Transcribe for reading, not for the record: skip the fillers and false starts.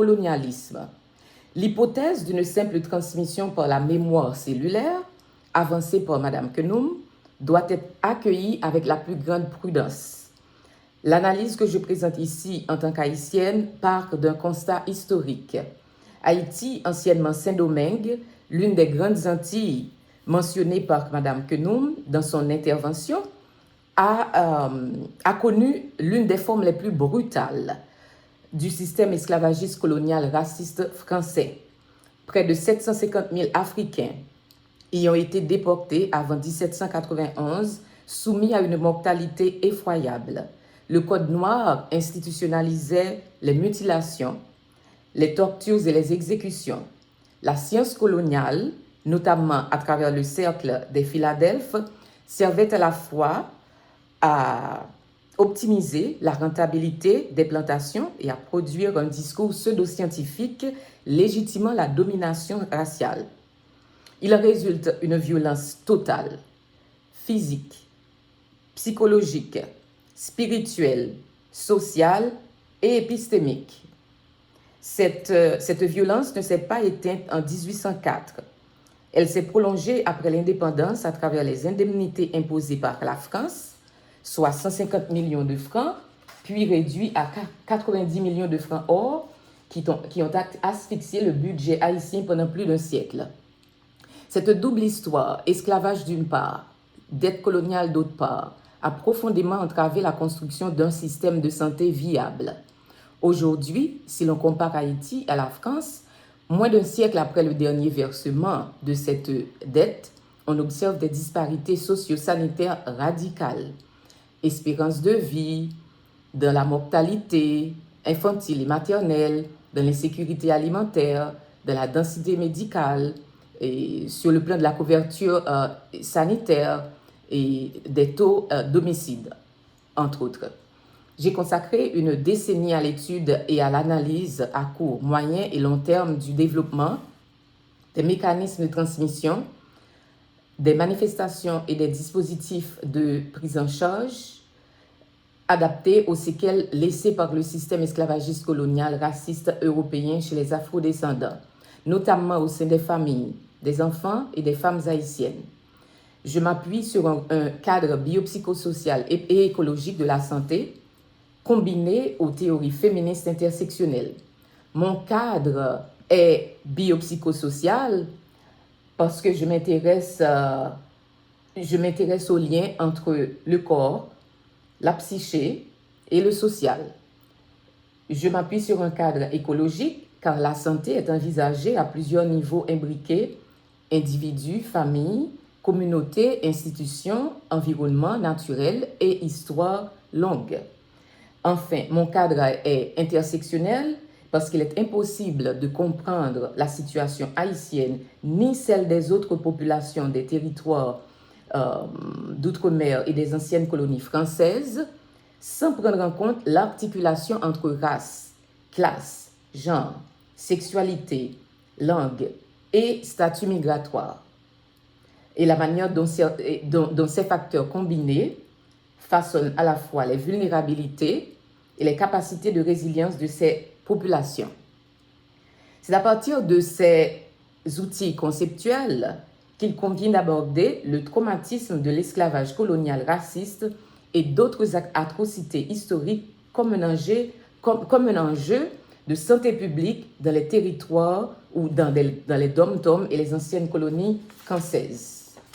colonialisme. L'hypothèse d'une simple transmission par la mémoire cellulaire, avancée par Mme Quenoum, doit être accueillie avec la plus grande prudence. L'analyse que je présente ici en tant qu'haïtienne part d'un constat historique. Haïti, anciennement Saint-Domingue, l'une des grandes Antilles mentionnées par Mme Quenoum dans son intervention, a connu l'une des formes les plus brutales du système esclavagiste colonial raciste français. Près de 750 000 Africains y ont été déportés avant 1791, soumis à une mortalité effroyable. Le Code noir institutionnalisait les mutilations, les tortures et les exécutions. La science coloniale, notamment à travers le cercle des Philadelphes, servait à la fois à optimiser la rentabilité des plantations et à produire un discours pseudo-scientifique légitimant la domination raciale. Il résulte une violence totale, physique, psychologique, spirituelle, sociale et épistémique. Cette violence ne s'est pas éteinte en 1804. Elle s'est prolongée après l'indépendance à travers les indemnités imposées par la France, soit 150 millions de francs, puis réduits à 90 millions de francs or, qui ont asphyxié le budget haïtien pendant plus d'un siècle. Cette double histoire, esclavage d'une part, dette coloniale d'autre part, a profondément entravé la construction d'un système de santé viable. Aujourd'hui, si l'on compare Haïti à la France, moins d'un siècle après le dernier versement de cette dette, on observe des disparités socio-sanitaires radicales. Espérance de vie, dans la mortalité infantile et maternelle, dans l'insécurité alimentaire, dans la densité médicale, et sur le plan de la couverture sanitaire et des taux d'homicide, entre autres. J'ai consacré une décennie à l'étude et à l'analyse à court, moyen et long terme du développement des mécanismes de transmission, des manifestations et des dispositifs de prise en charge adaptés aux séquelles laissées par le système esclavagiste colonial raciste européen chez les afrodescendants, notamment au sein des familles, des enfants et des femmes haïtiennes. Je m'appuie sur un cadre biopsychosocial et écologique de la santé, combiné aux théories féministes intersectionnelles. Mon cadre est biopsychosocial parce que je m'intéresse au lien entre le corps, la psyché et le social. Je m'appuie sur un cadre écologique car la santé est envisagée à plusieurs niveaux imbriqués: individus, famille, communauté, institutions, environnement naturel et histoire longue. Enfin, mon cadre est intersectionnel parce qu'il est impossible de comprendre la situation haïtienne ni celle des autres populations des territoires d'outre-mer et des anciennes colonies françaises sans prendre en compte l'articulation entre race, classe, genre, sexualité, langue et statut migratoire, et la manière dont ces facteurs combinés façonnent à la fois les vulnérabilités et les capacités de résilience de ces populations. C'est à partir de ces outils conceptuels qu'il convient d'aborder le traumatisme de l'esclavage colonial raciste et d'autres atrocités historiques comme un enjeu de santé publique dans les territoires ou dans les dom-toms et les anciennes colonies françaises.